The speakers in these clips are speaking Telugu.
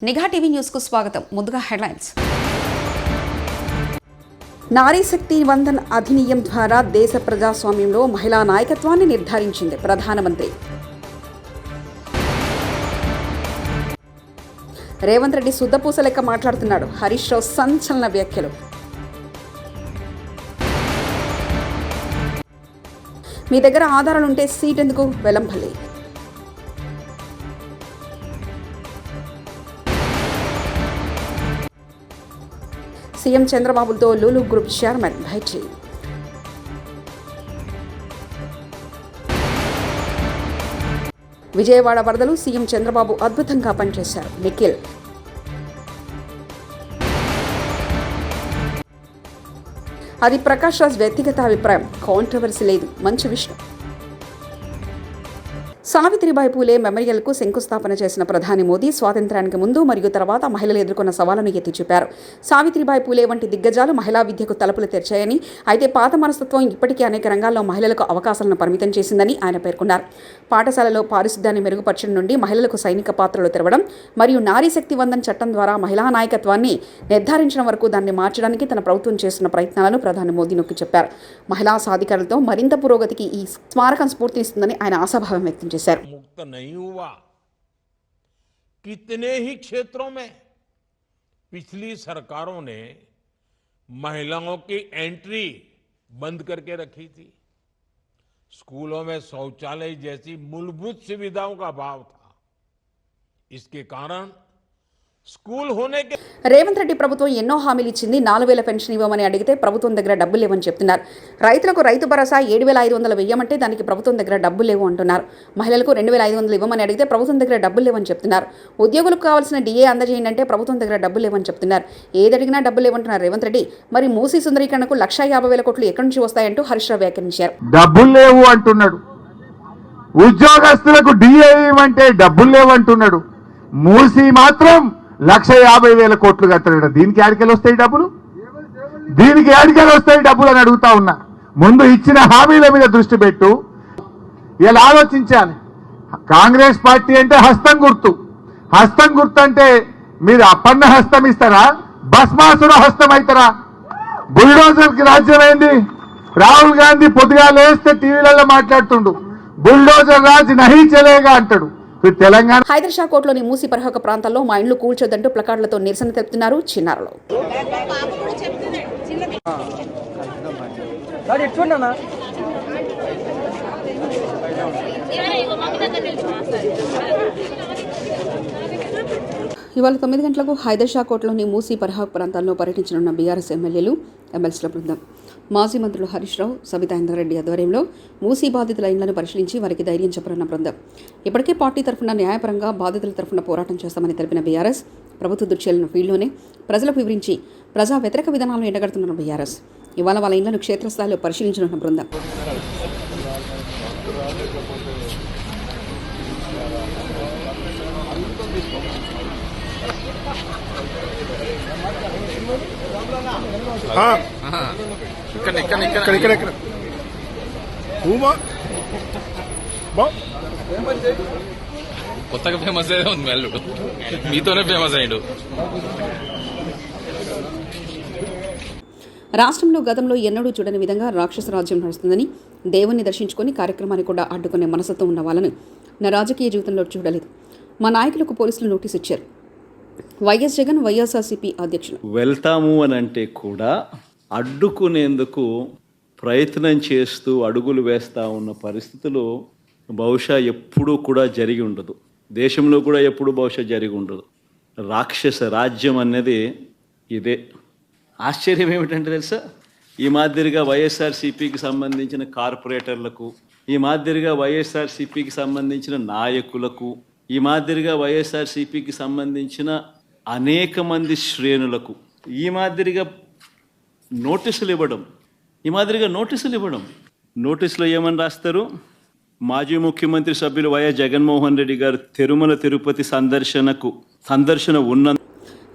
నిఘా టీవీ న్యూస్ కు స్వాగతం. ముందుగా హెడ్లైన్స్. నారీ శక్తి వందన్ అధినియం ద్వారా దేశ ప్రజాస్వామ్యంలో మహిళా నాయకత్వాన్ని నిర్ధారించింది ప్రధానమంత్రి. రేవంత్ రెడ్డి సుద్దపూస లెక్క మాట్లాడుతున్నాడు. హరీష్ రావు సంచలన వ్యాఖ్యలు. మీ దగ్గర ఆధారాలుంటే సీట్ ఎందుకు? వెలంపల్లి. సీఎం చంద్రబాబుతో లూలు గ్రూప్ చైర్మన్ భేటీ. విజయవాడ వరదలు సీఎం చంద్రబాబు అద్భుతంగా పనిచేశారు. నిఖిల్. అది ప్రకాష్ రాజ్ వ్యక్తిగత అభిప్రాయం, కాంట్రవర్సీ లేదు. మంచి విషయం. సావిత్రిబాయి పూలే మెమోరియల్కు శంకుస్థాపన చేసిన ప్రధాని మోదీ స్వాతంత్ర్యానికి ముందు మరియు తర్వాత మహిళలు ఎదుర్కొన్న సవాళ్లను ఎత్తి చూపారు. సావిత్రిబాయి పూలే వంటి దిగ్గజాలు మహిళా విద్యకు తలుపులు తెరిచాయని, అయితే పాత మనస్తత్వం ఇప్పటికీ అనేక రంగాల్లో మహిళలకు అవకాశాలను పరిమితం చేసిందని ఆయన పేర్కొన్నారు. పాఠశాలలో పారిశుద్ధ్యాన్ని మెరుగుపరచడం నుండి మహిళలకు సైనిక పాత్రలు తెరవడం మరియు నారీ శక్తి వందన్ చట్టం ద్వారా మహిళా నాయకత్వాన్ని నిర్ధారించడం వరకు దాన్ని మార్చడానికి తన ప్రభుత్వం చేస్తున్న ప్రయత్నాలను ప్రధాని మోదీ నొక్కి చెప్పారు. మహిళా సాధికారతతో మరింత పురోగతికి ఈ స్మారకం స్ఫూర్తినిస్తుందని ఆయన ఆశాభావం వ్యక్తం చేశారు. मुक्त नहीं हुआ। कितने ही क्षेत्रों में पिछली सरकारों ने महिलाओं की एंट्री बंद करके रखी थी। स्कूलों में शौचालय जैसी मूलभूत सुविधाओं का अभाव था। इसके कारण స్కూల్ హోనేకే రేవంత్ రెడ్డి ప్రభుత్వం ఎన్నో హామీలు ఇచ్చింది. 4000 పెన్షన్ ఇవ్వమని అడిగితే ప్రభుత్వం దగ్గర డబ్బులు లేవని చెప్తున్నారు. రైతులకు రైతు భరోసా 7500 వెయ్యమంటే దానికి ప్రభుత్వం దగ్గర డబ్బులు లేవు అంటున్నారు. మహిళలకు 2500 ఇవ్వమని అడిగితే ప్రభుత్వం దగ్గర డబ్బులు లేవని చెప్తున్నారు. ఉద్యోగులకు కావాల్సిన డిఏ అందజేయండి అంటే ప్రభుత్వం దగ్గర డబ్బులు లేవని చెప్తున్నారు. ఏదడిగినా డబ్బులు లేవంటున్నారు రేవంత్ రెడ్డి. మరి మూసీ సుందరీకరణకు 1,50,000 కోట్లు ఎక్కడి నుంచి వస్తాయంటూ హరీష్ రావు వ్యాఖ్యానించారు. డబ్బులు లేవు అంటున్నాడు. ఉద్యోగస్తులకు డిఏ ఇవ్వమంటే డబ్బులు లేవు అంటున్నాడు. మూసీ మాత్రం 1,50,000 కోట్లు కట్టాడు. దీనికి ఆడికెళ్ళి వస్తాయి డబ్బులు? దీనికి ఆడికెళ్ళి వస్తాయి డబ్బులు అని అడుగుతా ఉన్నా. ముందు ఇచ్చిన హామీల మీద దృష్టి పెట్టు. ఇలా ఆలోచించాలి. కాంగ్రెస్ పార్టీ అంటే హస్తం గుర్తు. హస్తం గుర్తు అంటే మీరు అప్పన్న హస్తం ఇస్తారా? భస్మాసుర హస్తం అవుతారా? బుల్డోజర్కి రాజ్యమైంది. రాహుల్ గాంధీ పొద్దుగా లేస్తే టీవీలలో మాట్లాడుతుండు. బుల్డోజర్ రాజ్ నహీ చలేగా అంటాడు. తెలంగాణ హైదర్ కోట్లోని మూసి పరివాహక ప్రాంతాల్లో మా ఇండ్లు కూల్చొద్దంటూ ప్లకార్డులతో నిరసన తెలుపుతున్నారు చిన్నారులు. ఇవాళ 9 గంటలకు హైదర్ కోట్లోని మూసి పరివాహక ప్రాంతాల్లో పర్యటించనున్న బీఆర్ఎస్ ఎమ్మెల్యేలు, ఎమ్మెల్సీల బృందం. మాజీ మంత్రులు హరీష్ రావు, సబితా ఇంద్రారెడ్డి ఆధ్వర్యంలో మూసీ బాధితుల ఇండ్లను పరిశీలించి వారికి ధైర్యం చెప్పనున్న బృందం. ఇప్పటికే పార్టీ తరఫున న్యాయపరంగా బాధితుల తరఫున పోరాటం చేస్తామని తెలిపిన బీఆర్ఎస్ ప్రభుత్వ దృశ్యాలను ఫీల్డ్లోనే ప్రజలకు వివరించి ప్రజా వ్యతిరేక విధానాలను ఎండగడుతున్న బీఆర్ఎస్ ఇవాళ వాళ్ళ ఇండ్లను క్షేత్రస్థాయిలో పరిశీలించనున్న బృందం. కొత్తగా ఫేమస్ అయ్యే ఉంది అల్లుడు, మీతోనే ఫేమస్ అయ్యాడు. రాష్ట్రంలో గతంలో ఎన్నడూ చూడని విధంగా రాక్షస రాజ్యం నడుస్తుందని, దేవుణ్ణి దర్శించుకుని కార్యక్రమాన్ని కూడా అడ్డుకునే మనసత్వం ఉన్న వాళ్ళను నా రాజకీయ జీవితంలో చూడలేదు. మా నాయకులకు పోలీసులు నోటీసు ఇచ్చారు. వైఎస్ జగన్ వైఎస్ఆర్సీపీ అధ్యక్షులు. వెళ్తాము అని అంటే కూడా అడ్డుకునేందుకు ప్రయత్నం చేస్తూ అడుగులు వేస్తూ ఉన్న పరిస్థితులు బహుశా ఎప్పుడూ కూడా జరిగి ఉండదు. దేశంలో కూడా ఎప్పుడూ బహుశా జరిగి ఉండదు. రాక్షస రాజ్యం అనేది ఇదే. ఆశ్చర్యం ఏమిటంటే తెలుసా, ఈ మాదిరిగా వైఎస్ఆర్సీపీకి సంబంధించిన కార్పొరేటర్లకు, ఈ మాదిరిగా వైఎస్ఆర్సీపీకి సంబంధించిన నాయకులకు, ఈ మాదిరిగా వైఎస్ఆర్సీపీకి సంబంధించిన అనేక మంది శ్రేణులకు ఈ మాదిరిగా నోటీసులు ఇవ్వడం, నోటీసులో ఏమని రాస్తారు? మాజీ ముఖ్యమంత్రి సభ్యులు వైఎస్ జగన్మోహన్ రెడ్డి గారు తిరుమల తిరుపతి సందర్శన ఉన్న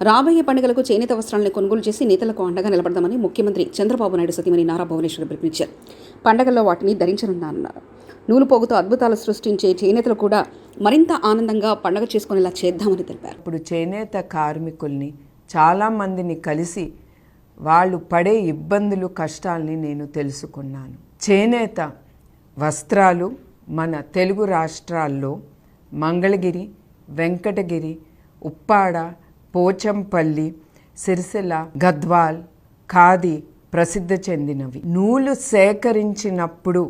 రాబోయే పండుగలకు చేనేత వస్త్రాలను కొనుగోలు చేసి నేతలకు అండగా నిలబడదామని ముఖ్యమంత్రి చంద్రబాబు నాయుడు సతీమణి నారా భువనేశ్వర్ పిలుపునిచ్చారు. పండుగల్లో వాటిని ధరించనున్నారన్నారు. నూలు పోగుతో అద్భుతాలు సృష్టించే చేనేతలు కూడా మరింత ఆనందంగా పండగ చేసుకునేలా చేద్దామని తెలిపారు. ఇప్పుడు చేనేత కార్మికుల్ని చాలామందిని కలిసి వాళ్ళు పడే ఇబ్బందులు కష్టాల్ని నేను తెలుసుకున్నాను. చేనేత వస్త్రాలు మన తెలుగు రాష్ట్రాల్లో మంగళగిరి, వెంకటగిరి, ఉప్పాడ, పోచంపల్లి, సిరిసిల్ల, గద్వాల్, ఖాదీ ప్రసిద్ధి చెందినవి. నూలు సేకరించినప్పుడు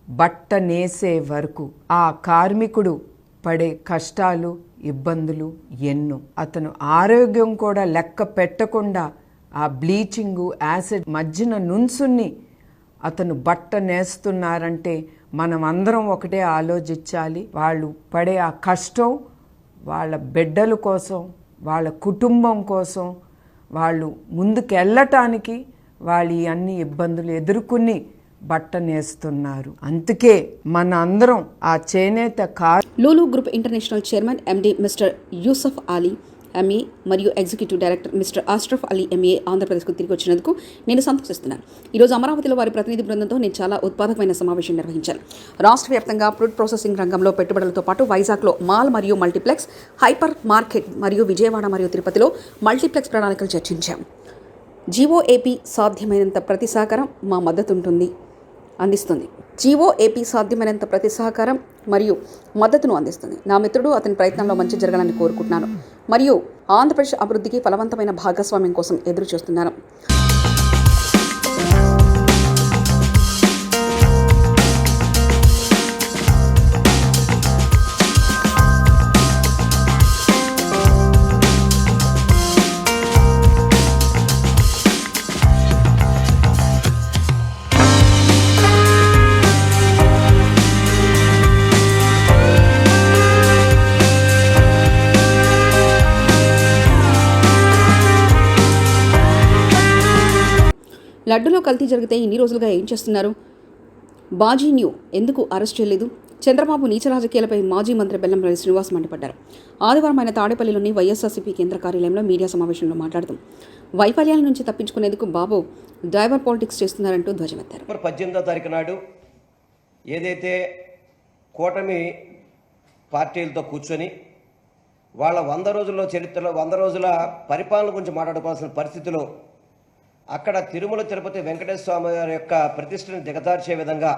బట్ట నేసే వరకు ఆ కార్మికుడు పడే కష్టాలు, ఇబ్బందులు ఎన్నో. అతను ఆరోగ్యం కూడా లెక్క పెట్టకుండా ఆ బ్లీచింగు, యాసిడ్ మధ్యన నుంచుని అతను బట్ట నేస్తున్నారంటే మనం అందరం ఒకటే ఆలోచించాలి. వాళ్ళు పడే ఆ కష్టం వాళ్ళ బిడ్డల కోసం, వాళ్ళ కుటుంబం కోసం, వాళ్ళు ముందుకు వెళ్ళటానికి వాళ్ళు ఈ అన్ని ఇబ్బందులు ఎదుర్కొని బట్ట నేస్తున్నారు. అందుకే మన అందరం ఆ చేనేత Lulu group international chairman MD mister Yusuf Ali MA మరియు executive director mister Ashraf Ali MA ఆంధ్రప్రదేశ్కు తిరిగి వచ్చినందుకు నేను సంతోషిస్తున్నాను. ఈరోజు అమరావతిలో వారి ప్రతినిధి బృందంతో నేను చాలా ఉత్పాదకమైన సమావేశం నిర్వహించాను. రాష్ట్ర వ్యాప్తంగా ఫుడ్ ప్రాసెసింగ్ రంగంలో పెట్టుబడులతో పాటు వైజాగ్లో మాల్ మరియు మల్టీప్లెక్స్, హైపర్ మార్కెట్ మరియు విజయవాడ మరియు తిరుపతిలో మల్టీప్లెక్స్ ప్రణాళికలు చర్చించాం. జీఓఏపీ సాధ్యమైనంత ప్రతి సహకారం మా మద్దతు అందిస్తుంది. జీఓఏపీ సాధ్యమైనంత ప్రతి సహకారం మరియు మద్దతును అందిస్తుంది. నా మిత్రుడు అతని ప్రయత్నంలో మంచి జరగాలని కోరుకుంటున్నాను మరియు ఆంధ్రప్రదేశ్ అభివృద్ధికి ఫలవంతమైన భాగస్వామ్యం కోసం ఎదురు చూస్తున్నాను. లడ్డులో కల్తీ జరిగితే ఇన్ని రోజులుగా ఏం చేస్తున్నారు? బాజీన్యూ ఎందుకు అరెస్ట్ చేయలేదు? చంద్రబాబు నీచ రాజకీయాలపై మాజీ మంత్రి బెల్లంపల్లి శ్రీనివాస్ మండిపడ్డారు. ఆదివారం ఆయన తాడేపల్లిలోని వైఎస్ఆర్సీపీ కేంద్ర కార్యాలయంలో మీడియా సమావేశంలో మాట్లాడుతూ వైఫల్యాల నుంచి తప్పించుకునేందుకు బాబు డ్రైవర్ పాలిటిక్స్ చేస్తున్నారంటూ ధ్వజమెత్తారు. 18వ తారీఖు నాడు ఏదైతే కూటమి పార్టీలతో కూర్చొని వాళ్ళ 100 రోజుల్లో చరిత్రలో 100 రోజుల పరిపాలన గురించి మాట్లాడుకోవాల్సిన పరిస్థితిలో అక్కడ తిరుమల తిరుపతి వెంకటేశ్వర స్వామి గారి యొక్క ప్రతిష్టను దిగజార్చే విధంగా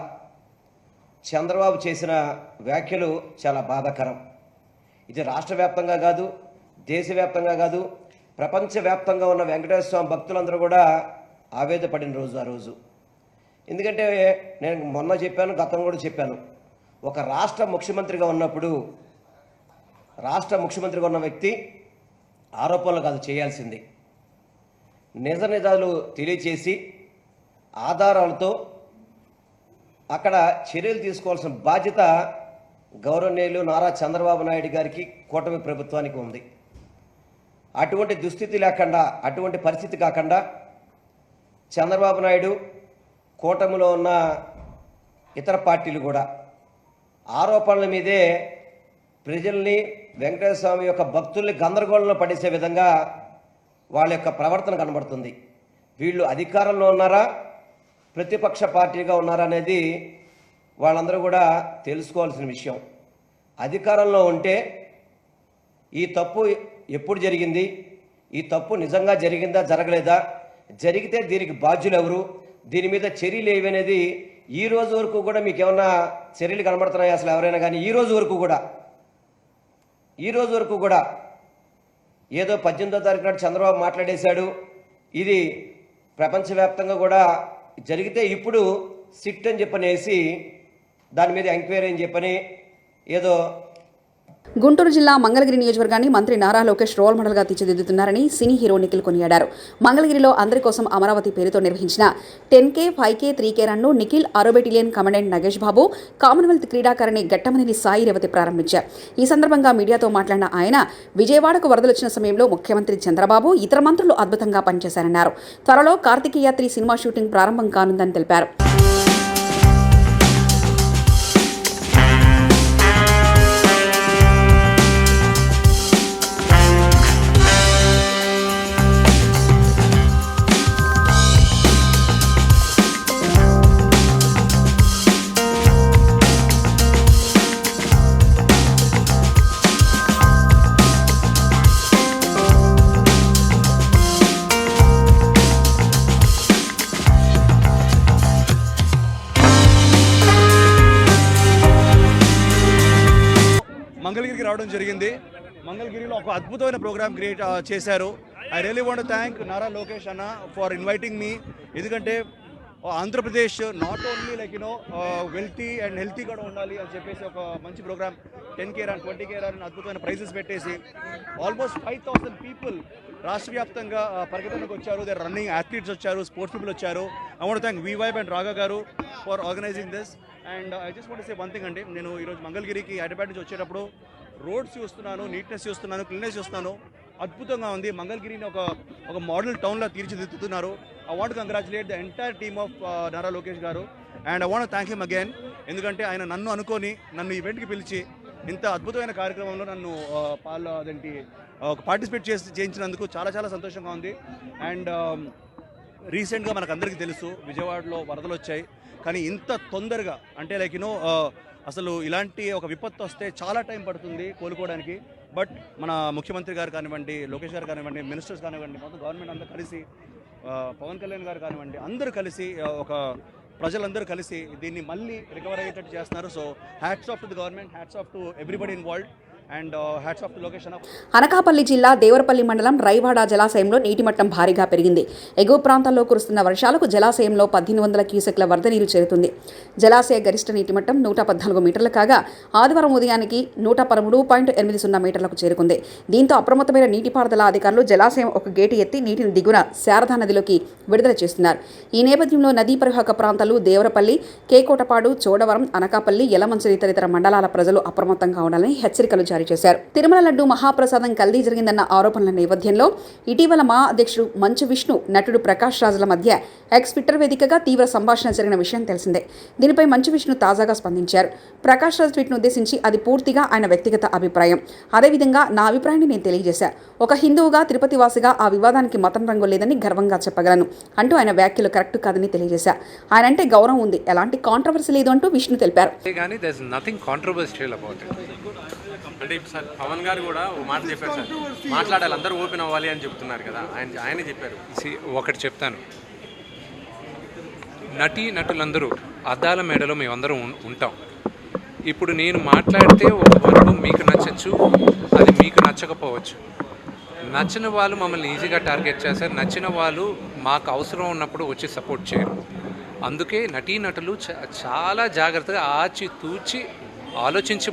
చంద్రబాబు చేసిన వ్యాఖ్యలు చాలా బాధాకరం. ఇది రాష్ట్ర వ్యాప్తంగా కాదు, దేశవ్యాప్తంగా కాదు, ప్రపంచవ్యాప్తంగా ఉన్న వెంకటేశ్వర స్వామి భక్తులందరూ కూడా ఆవేదన పడిన రోజు ఆ రోజు. ఎందుకంటే నేను మొన్న చెప్పాను, గతం కూడా చెప్పాను, ఒక రాష్ట్ర ముఖ్యమంత్రిగా ఉన్న వ్యక్తి ఆరోపణలు కాదు చేయాల్సింది, నిజాలు తెలియచేసి ఆధారాలతో అక్కడ చర్యలు తీసుకోవాల్సిన బాధ్యత గౌరవనీయులు నారా చంద్రబాబు నాయుడు గారికి, కూటమి ప్రభుత్వానికి ఉంది. అటువంటి దుస్థితి లేకుండా, అటువంటి పరిస్థితి కాకుండా చంద్రబాబు నాయుడు, కూటమిలో ఉన్న ఇతర పార్టీలు కూడా ఆరోపణల మీదే ప్రజల్ని, వెంకటేశ్వర స్వామి యొక్క భక్తుల్ని గందరగోళంలో పడేసే విధంగా వాళ్ళ యొక్క ప్రవర్తన కనబడుతుంది. వీళ్ళు అధికారంలో ఉన్నారా, ప్రతిపక్ష పార్టీగా ఉన్నారా అనేది వాళ్ళందరూ కూడా తెలుసుకోవాల్సిన విషయం. అధికారంలో ఉంటే ఈ తప్పు ఎప్పుడు జరిగింది, ఈ తప్పు నిజంగా జరిగిందా జరగలేదా, జరిగితే దీనికి బాధ్యులు ఎవరు, దీని మీద చర్యలు ఏవనేది ఈ రోజు వరకు కూడా మీకు ఏమన్నా చర్యలు కనబడుతున్నాయి అసలు ఎవరైనా కానీ? ఈ రోజు వరకు కూడా ఏదో 18వ తారీఖు నాడు చంద్రబాబు మాట్లాడేశాడు, ఇది ప్రపంచవ్యాప్తంగా కూడా జరిగితే ఇప్పుడు సిట్ అని చెప్పనేసి దాని మీద ఎంక్వైరీ అని చెప్పని ఏదో. గుంటూరు జిల్లా మంగళగిరి నియోజకవర్గాన్ని మంత్రి నారా లోకేష్ రోల్ మోడల్గా తీర్చిదిద్దుతున్నారని సినీ హీరో నిఖిల్ కొనియాడారు. మంగళగిరిలో అందరి కోసం అమరావతి పేరుతో నిర్వహించిన 10K, 5K, 3K run Nikhil, ఆరోబెటిలియన్ కమాండెంట్ నగేష్ బాబు, కామన్వెల్త్ క్రీడాకారిణి గట్టమనేని సాయి రేవతి ప్రారంభించారు. ఈ సందర్భంగా మీడియాతో మాట్లాడిన ఆయన విజయవాడకు వరదలొచ్చిన సమయంలో ముఖ్యమంత్రి చంద్రబాబు, ఇతర మంత్రులు అద్భుతంగా పనిచేశారన్నారు. త్వరలో కార్తికేయ 3 సినిమా షూటింగ్ ప్రారంభం కానుందని తెలిపారు. మంగళగిరికి రావడం జరిగింది. మంగళగిరిలో ఒక అద్భుతమైన ప్రోగ్రామ్ క్రియేట్ చేశారు. I really want thank Nara Lokesh అన్న ఫర్ ఇన్వైటింగ్ మీ. ఎందుకంటే Andhra Pradesh not only like wealthy and healthy కూడా ఉండాలి అని చెప్పేసి ఒక మంచి program 10K run 20K run అద్భుతమైన ప్రైజెస్ పెట్టేసి ఆల్మోస్ట్ 5,000 పీపుల్ రాష్ట్ర వ్యాప్తంగా పరిగెత్తడానికి వచ్చారు. దే రన్నింగ్ అథ్లీట్స్ వచ్చారు, స్పోర్ట్స్ పీపుల్ వచ్చారు. ఐ వాంట్ థ్యాంక్ వివైబ్ and Raga garu for organising this. And I just want say one thing అండి, నేను ఈరోజు మంగళగిరికి హైదరాబాద్ నుంచి వచ్చేటప్పుడు రోడ్స్ చూస్తున్నాను, నీట్నెస్ చూస్తున్నాను, క్లీన్నెస్ చూస్తున్నాను. అద్భుతంగా ఉంది. మంగళగిరిని ఒక మోడల్ టౌన్లో తీర్చిదిద్దుతున్నారు. I want congratulate the entire team of Nara Lokesh garu and I want thank him again. ఎందుకంటే ఆయన నన్ను అనుకొని నన్ను ఈవెంట్కి పిలిచి ఇంత అద్భుతమైన కార్యక్రమంలో నన్ను పార్టిసిపేట్ చేయించినందుకు చాలా చాలా సంతోషంగా ఉంది. అండ్ రీసెంట్గా మనకు అందరికీ తెలుసు విజయవాడలో వరదలు వచ్చాయి. కానీ ఇంత తొందరగా అంటే లైక్ అసలు ఇలాంటి ఒక విపత్తు వస్తే చాలా టైం పడుతుంది కోలుకోవడానికి. బట్ మన ముఖ్యమంత్రి గారు కానివ్వండి, లోకేష్ గారు కానివ్వండి, మినిస్టర్స్ కానివ్వండి, మొత్తం గవర్నమెంట్ అందరూ కలిసి, పవన్ కళ్యాణ్ గారు కానివ్వండి, అందరూ కలిసి ప్రజలందరూ కలిసి దీన్ని మళ్ళీ రికవర్ అయ్యేటట్టు చేస్తున్నారు. So hats off to the government, hats off to everybody involved and hats off to Lokesh అన్న. అనకాపల్లి జిల్లా దేవరపల్లి మండలం రైవాడ జలాశయంలో నీటి మట్టం భారీగా పెరిగింది. ఎగువ ప్రాంతాల్లో కురుస్తున్న వర్షాలకు జలాశయంలో 1,800 క్యూసెక్ల వరద నీరు చేరుతుంది. జలాశయ గరిష్ట నీటి మట్టం 114 మీటర్లు కాగా ఆదివారం ఉదయానికి 113.80 మీటర్లకు చేరుకుంది. దీంతో అప్రమత్తమైన నీటిపారుదల అధికారులు జలాశయం ఒక గేటు ఎత్తి నీటిని దిగున శారదా నదిలోకి విడుదల చేస్తున్నారు. ఈ నేపథ్యంలో నదీ పరివాహక ప్రాంతాలు దేవరపల్లి, కేకోటపాడు, చోడవరం, అనకాపల్లి, యలమంచిలి తదితర మండలాల ప్రజలు అప్రమత్తంగా ఉండాలని హెచ్చరికలు జారీ చేశారు. తిరుమల లడ్డు మహాప్రసాదం కల్తీ జరిగిందన్న ఆరోపణల నేపథ్యంలో ఇటీవల మా అధ్యక్షుడు మంచు విష్ణు, నటుడు ప్రకాష్ రాజుల మధ్య ఎక్స్ ట్విట్టర్ వేదికగా తీవ్ర సంభాషణ జరిగిన విషయం తెలిసిందే. దీనిపై మంచు విష్ణు తాజాగా స్పందించారు. ప్రకాష్ రాజు ట్వీట్ను ఉద్దేశించి అది పూర్తిగా ఆయన వ్యక్తిగత అభిప్రాయం. అదేవిధంగా నా అభిప్రాయాన్ని నేను తెలియజేశాను. ఒక హిందువుగా, తిరుపతి వాసిగా ఆ వివాదానికి మతం రంగు లేదని గర్వంగా చెప్పగలను అంటూ ఆయన వ్యాఖ్యలు కరెక్ట్ కాదని తెలియజేశారు. ఆయన అంటే గౌరవం ఉంది, ఎలాంటి కాంట్రవర్సీ లేదు అంటూ విష్ణు తెలిపారు. అంటే సార్ పవన్ గారు కూడా ఓ మాట చెప్పారు సార్, మాట్లాడాలి అందరూ ఓపెన్ అవ్వాలి అని చెప్తున్నారు కదా, ఆయనే చెప్పారు. ఒకటి చెప్తాను, నటులందరూ అద్దాల మేడలో మేమందరం ఉంటాం. ఇప్పుడు నేను మాట్లాడితే ఒక వర్గం మీకు నచ్చచ్చు, అది మీకు నచ్చకపోవచ్చు. నచ్చిన వాళ్ళు మమ్మల్ని ఈజీగా టార్గెట్ చేస్తారు, నచ్చిన వాళ్ళు మాకు అవసరం ఉన్నప్పుడు వచ్చి సపోర్ట్ చేయరు. అందుకే నటులు చాలా జాగ్రత్తగా ఆచితూచి ఆలోచించి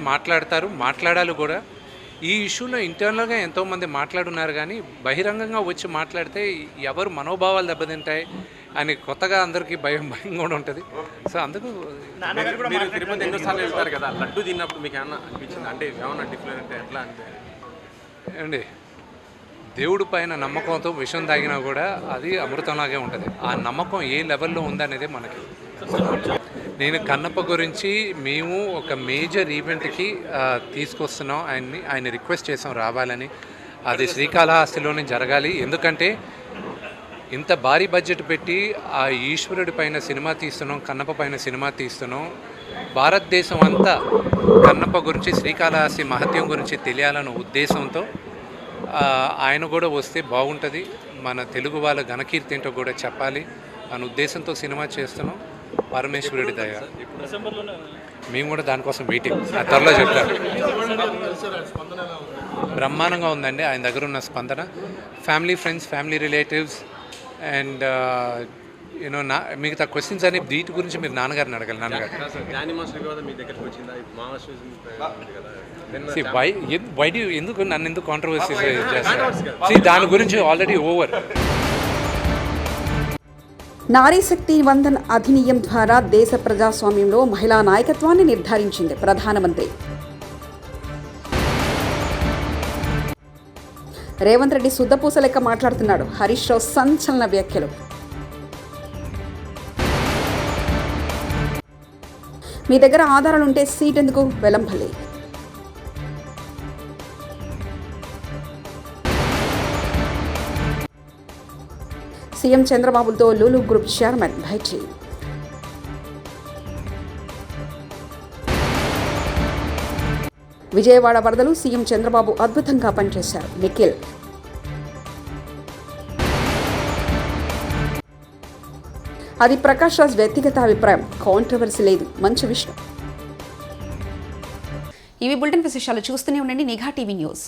మాట్లాడాలి కూడా. ఈ ఇష్యూలో ఇంటర్నల్గా ఎంతోమంది మాట్లాడున్నారు, కానీ బహిరంగంగా వచ్చి మాట్లాడితే ఎవరు మనోభావాలు దెబ్బతింటాయి అని కొత్తగా అందరికీ భయం కూడా ఉంటుంది. సో అందుకు మీరు తిరుపతి ఎన్నోసార్లు వెళ్తారు కదా, లడ్డు తిన్నప్పుడు మీకు ఏమన్నా అనిపించింది? అంటే ఏమన్నా డిఫరెంట్ ఎట్లా అంటే ఏమండి, దేవుడి పైన నమ్మకంతో విషం తాగినా కూడా అది అమృతంలాగే ఉంటుంది. ఆ నమ్మకం ఏ లెవెల్లో ఉందనేదే మనకి. నేను కన్నప్ప గురించి మేము ఒక మేజర్ ఈవెంట్కి తీసుకొస్తున్నాం ఆయన రిక్వెస్ట్ చేసాం రావాలని. అది శ్రీకాళహస్తిలోనే జరగాలి. ఎందుకంటే ఇంత భారీ బడ్జెట్ పెట్టి ఆ ఈశ్వరుడి పైన సినిమా తీస్తున్నాం, కన్నప్ప పైన సినిమా తీస్తున్నాం. భారతదేశం అంతా కన్నప్ప గురించి, శ్రీకాళహస్తి మహత్యం గురించి తెలియాలన్న ఉద్దేశంతో ఆయన కూడా వస్తే బాగుంటుంది, మన తెలుగు వాళ్ళ ఘనకీర్తి ఏంటో కూడా చెప్పాలి అనే ఉద్దేశంతో సినిమా చేస్తున్నాం. పరమేశ్వరుడి దయ. మేము కూడా దానికోసం వెయిటింగ్. త్వరలో చెప్తాను. బ్రహ్మాండంగా ఉందండి ఆయన దగ్గర ఉన్న స్పందన. Family friends, family relatives and మిగతా క్వశ్చన్స్ అన్ని వీటి గురించి మీరు నాన్నగారిని అడగాలి. నాన్నగారు ఎందుకు నన్ను ఎందుకు కాంట్రవర్సీ చేస్తారు? దాని గురించి ఆల్రెడీ ఓవర్. నారీ శక్తి వందన్ అధినియం ద్వారా దేశ ప్రజాస్వామ్యంలో మహిళా నాయకత్వాన్ని నిర్ధారించింది ప్రధానమంత్రి రేవంత్ రెడ్డి. శుద్ధపూస లెక్క మాట్లాడుతున్నాడు. హరీష్ రావు సంచలన వ్యాఖ్యలు. మీ దగ్గర ఆధారాలుంటే సీట్ ఎందుకు? వెలంపల్లి. సీఎం చంద్రబాబుతో లూలు గ్రూప్ చైర్మన్ భేటీ. విజయవాడ వరదలు సీఎం చంద్రబాబు అద్భుతంగా పనిచేశారు. నిఖిల్. అది ప్రకాష్ రాజ్ వ్యక్తిగత అభిప్రాయం, కాంట్రవర్సీ లేదు. మంచు విష్ణు. ఇవి బులెటిన్ విశేషాలు. చూస్తూనే ఉండండి నిఘా టీవీ న్యూస్.